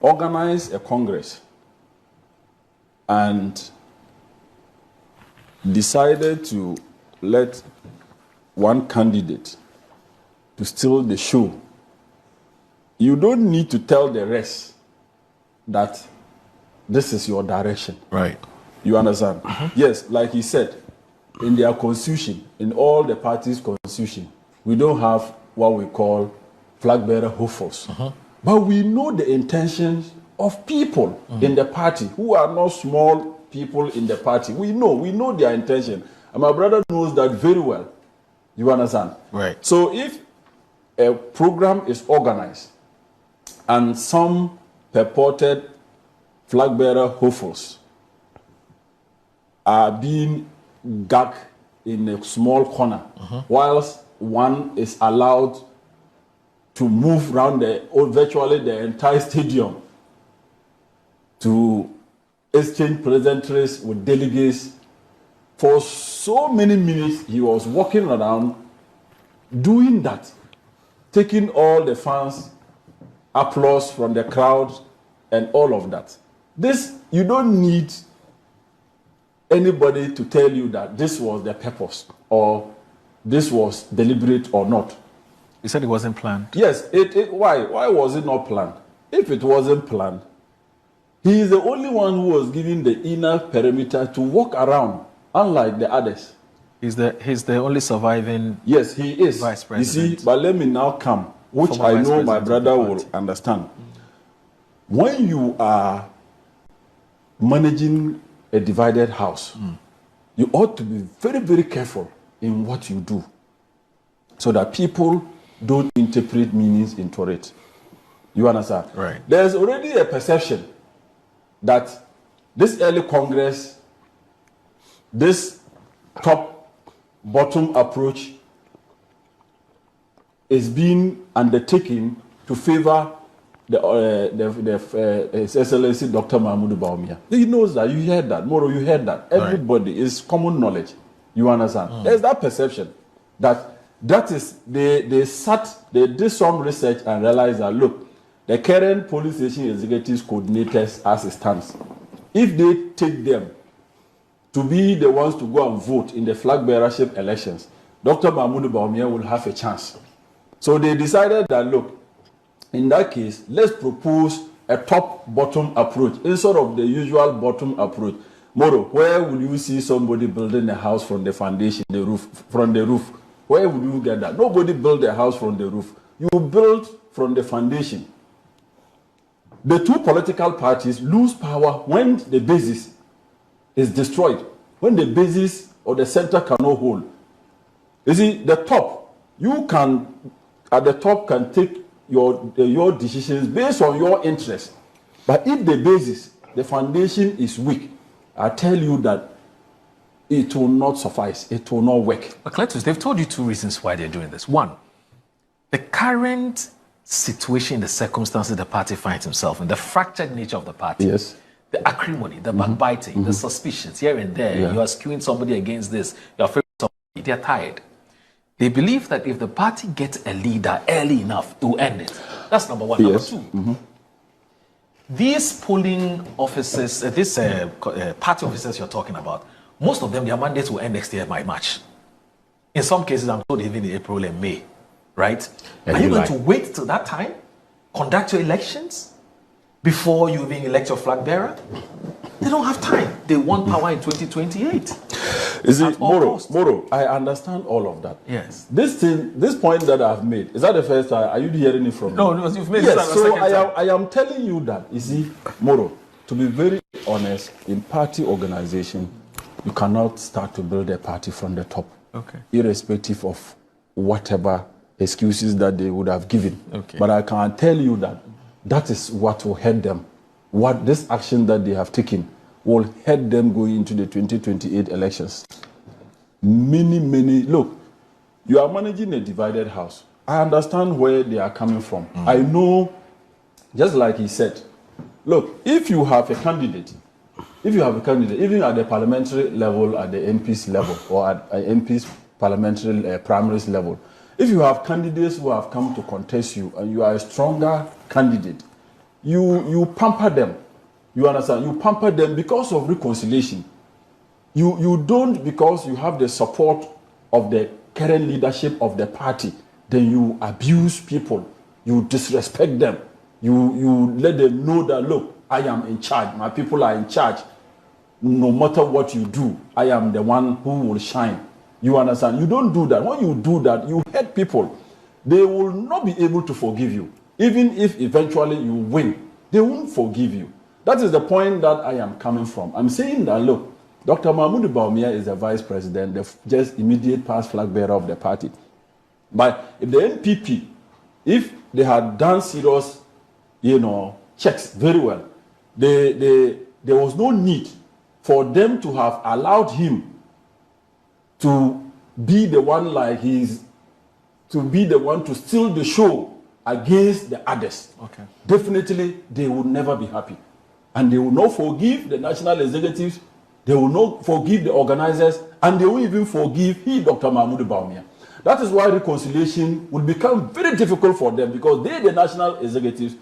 organize a congress and decided to let one candidate to steal the show, you don't need to tell the rest that this is your direction. Right. You understand? Yes, like he said, in their constitution, in all the parties' constitution, we don't have what we call flag bearer hopefuls. But we know the intentions of people in the party who are not small people in the party. We know their intention. And my brother knows that very well. You understand? Right. So if a program is organized and some purported flag bearer hopefuls are being gagged in a small corner, whilst one is allowed to move around virtually the entire stadium to exchange pleasantries with delegates. For so many minutes, he was walking around doing that, taking all the fans' applause from the crowd and all of that. This, you don't need anybody to tell you that this was the purpose or this was deliberate or not. You said it wasn't planned. Yes. Why? Why was it not planned? If it wasn't planned, he is the only one who was given the inner perimeter to walk around, unlike the others. He's the only surviving. Yes, he is. Vice President. You see, but let me now come, which Former I Vice know my President brother of the will party. understand. When you are managing a divided house, you ought to be very, very careful in what you do, so that people don't interpret meanings into it. You understand? Right. There's already a perception that this early Congress, this top-bottom approach is being undertaken to favor His Excellency Dr. Mahmoud Bawumia. He knows that. You heard that. Moro, you heard that. Everybody is common knowledge. You understand? There's that perception that is, they did some research and realized that, look, the current police station executives coordinators as it stands, if they take them to be the ones to go and vote in the flag bearership elections, Dr. Mahmoud Bawumia will have a chance. So they decided that, look, in that case, let's propose a top-bottom approach instead of the usual bottom approach. Moro, where will you see somebody building a house from the foundation, from the roof? Where would you get that? Nobody built a house from the roof. You build from the foundation. The two political parties lose power when the basis is destroyed, when the basis or the center cannot hold. You see, the top, at the top can take your decisions based on your interest. But if the basis, the foundation is weak, I tell you that it will not suffice. It will not work. But Cletus, they've told you two reasons why they're doing this. One, the current situation, the circumstances the party finds itself in, the fractured nature of the party. Yes. The acrimony, the backbiting, the suspicions here and there. Yeah. You are skewing somebody against this. You are favoring somebody. They're tired. They believe that if the party gets a leader early enough, it will end it. That's number one. Yes. Number two, these polling officers, party officers you're talking about, most of them, their mandates will end next year by March. In some cases, I'm told even in April and May, right? And are you going like to wait till that time, conduct your elections, before you even elect your flag bearer? They don't have time. They want power in 2028. Is it Moro? I understand all of that. Yes. This point that I've made, is that the first time? Are you hearing it from me? No, you've made yes, this so second time. I am telling you that, you see, Moro, to be very honest, in party organization, you cannot start to build a party from the top. Okay. Irrespective of whatever excuses that they would have given. Okay. But I can tell you that that is what will hurt them. What this action that they have taken will hurt them going into the 2028 elections. Look, you are managing a divided house. I understand where they are coming from. I know, just like he said, look, if you have a candidate, even at the parliamentary level, at the MP's level, or at MP's parliamentary primaries level, if you have candidates who have come to contest you and you are a stronger candidate, you pamper them. You understand? You pamper them because of reconciliation. You don't because you have the support of the current leadership of the party. Then you abuse people. You disrespect them. You let them know that, look, I am in charge. My people are in charge. No matter what you do, I am the one who will shine. You understand? You don't do that. When you do that, you hurt people. They will not be able to forgive you. Even if eventually you win, they won't forgive you. That is the point that I am coming from. I'm saying that, look, Dr. Mahmoud Bawumia is the vice president, the just immediate past flag bearer of the party. But if the NPP, if they had done serious, checks very well, there was no need for them to have allowed him to be the one to be the one to steal the show against the others. Okay. Definitely, they will never be happy. And they will not forgive the national executives, they will not forgive the organizers, and they will even forgive Dr. Mahmoud Bawumia. That is why reconciliation will become very difficult for them, because they, the national executives,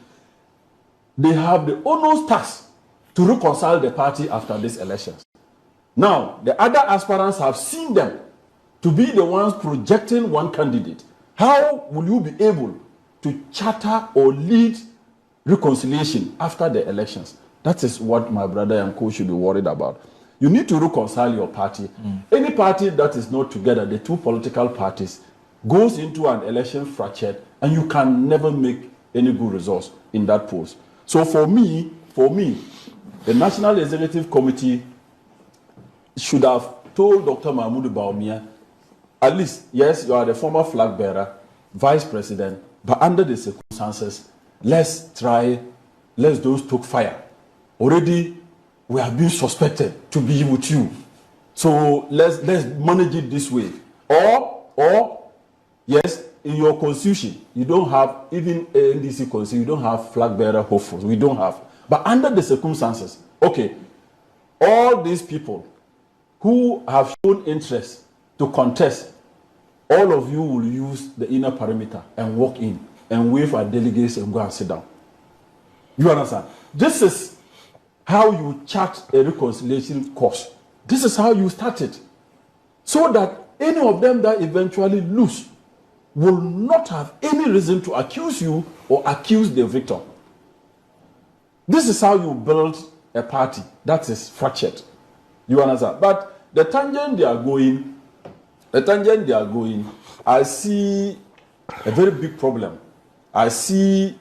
they have the onerous task to reconcile the party after these elections. Now, the other aspirants have seen them to be the ones projecting one candidate. How will you be able to charter or lead reconciliation after the elections? That is what my brother and co should be worried about. You need to reconcile your party. Any party that is not together, the two political parties, goes into an election fractured, and you can never make any good results in that post. So for me, the National Executive Committee should have told Dr. Mahmoud Bawumia, at least, yes, you are the former flag bearer, vice president, but under the circumstances, let's those took fire. Already, we have been suspected to be with you. So let's manage it this way. Or yes, in your constitution, you don't have, even NDC constitution, you don't have flag bearer hopefuls. We don't have. But under the circumstances, okay, all these people who have shown interest to contest, all of you will use the inner perimeter and walk in and wave at delegates and go and sit down. You understand? This is how you chart a reconciliation course. This is how you start it. So that any of them that eventually lose will not have any reason to accuse you or accuse the victim. This is how you build a party that is fractured. You understand? But the tangent they are going, I see a very big problem. I see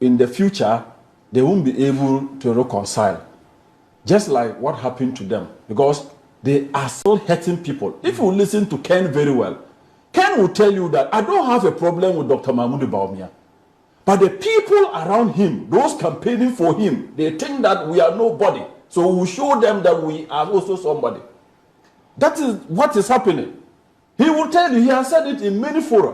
in the future, they won't be able to reconcile. Just like what happened to them. Because they are still hurting people. If you listen to Ken very well, Ken will tell you that I don't have a problem with Dr. Mahmoud Bawumia. But the people around him, those campaigning for him, they think that we are nobody. So we will show them that we are also somebody. That is what is happening. He will tell you, he has said it in many fora,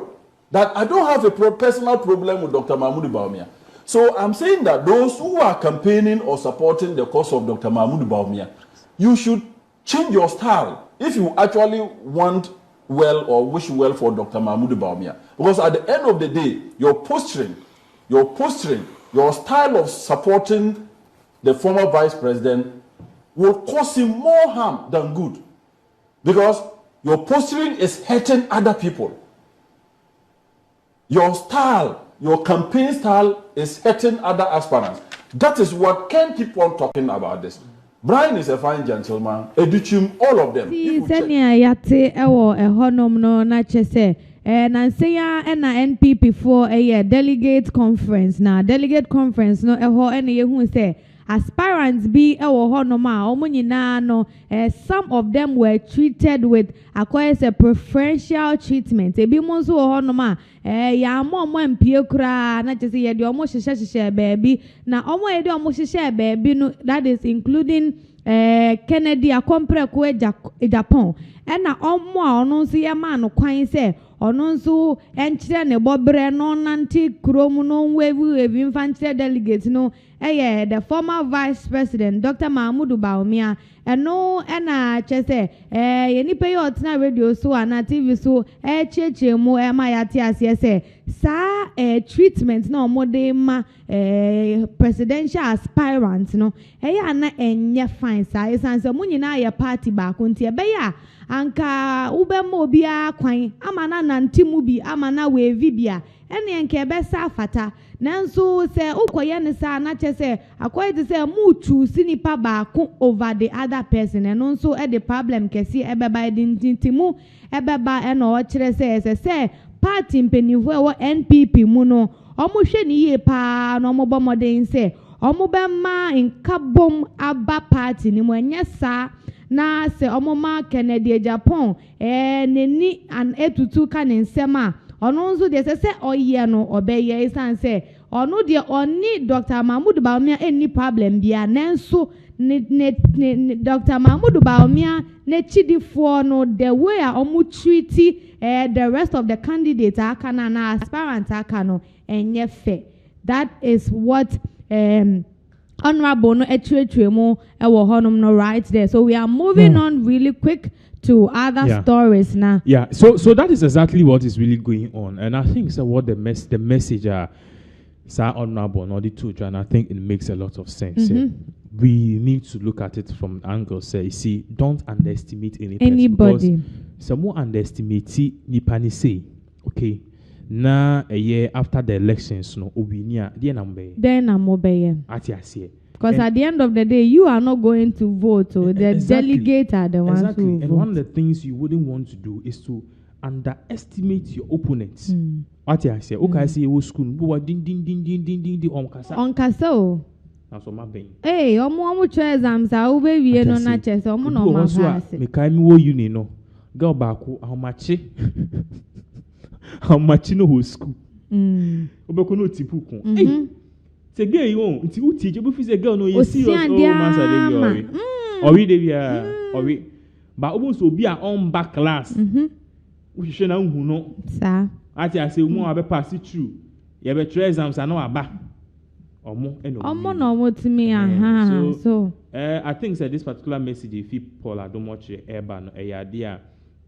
that I don't have a personal problem with Dr. Mahmoud Bawumia. So I'm saying that those who are campaigning or supporting the cause of Dr. Mahmoud Bawumia, you should change your style if you actually want well or wish well for Dr. Mahmoud Bawumia. Because at the end of the day, your posturing, your style of supporting the former vice president will cause him more harm than good. Because your posturing is hurting other people. Your style, your campaign style is hurting other aspirants. That is what Ken keep on talking about this. Brian is a fine gentleman. Educhim, all of them. Nanseya and NPP for a delegate conference. Now, delegate conference, no, who say aspirants be some of them were treated with acquires a preferential treatment. A bimonsu honoma, ya mom piokra, not just say the almost share baby. Now, almost share baby, that is including Kennedy, a compre Agye and now on see a man quite say. Ononso enchire ne bobre no nanti kromu no wewu infantry delegates no the former vice president Dr. Mahmoud Bawumia eno na chese yeni pay otina radio so ana TV so cheche mu ma yate ase se sa treatment na omode ma presidential aspirant no ya na enye fine sa esanse mu nyina ya party ba ko ntie be ya anka ubema obi akwan amana nantimu bi amana wevi bia ene nke be sa fata nanso se ukoye ne sa na chese akoye te se mu choose nipa ba ko over the other person eno nso the problem kesi ebeba idintimu ebeba eno o kire se party mpenivo wo NPP mu no omo hwe ni ye pa no omo bomoden se omo be ma nkabom aba party ni mo enye sa na se omo ma Kennedy Japan neni an etutu ka ne nsema ono nso de se oye no obeye isan se ono de oni Dr. Mahmoud Bawumia any problem bia nanso Dr. Mahmoud Bawumia ne chidifo no the way omo treat the rest of the candidates akana na aspirants akano enye fe. That is what honorable no etwetwemu ewo honum no right there. So we are moving on really quick to other stories now. Yeah, so that is exactly what is really going on, and I think so. What the message Sir Honorable no the two, and I think it makes a lot of sense. We need to look at it from angle. Say, see, don't underestimate anybody. Some more underestimate nipani say, okay. Na a year after the elections, no obinia the number. Then I'm obeying. Because at the end of the day, you are not going to vote, or the delegate are the ones who vote. And one of the things you wouldn't want to do is to underestimate your opponents. What I say, okay, I say you school, but ding on kasa. On kasa. That's what my brain. Hey, omo exams are over we no na chess. Omo no ma pass. Me kai me wo uni no. Girl back how much? How much no whole school? Obeko no tipu kun. Hey, say girl you want nti u teach obo fi say girl no you serious oh master dey ori. Ori dey bia ori. Ba obo so bi a on back class. We hwe na hu no. Sa. Ati ase mu abe pass through. Ye be try exams na aba. Omo no timi aha. So I think that this particular message if people are don't much eba no idea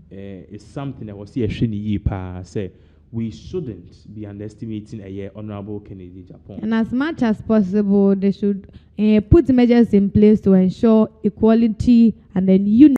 is something that was here shini pa say we shouldn't be underestimating a year honorable Kennedy Japan. And as much as possible, they should put measures in place to ensure equality and then unity.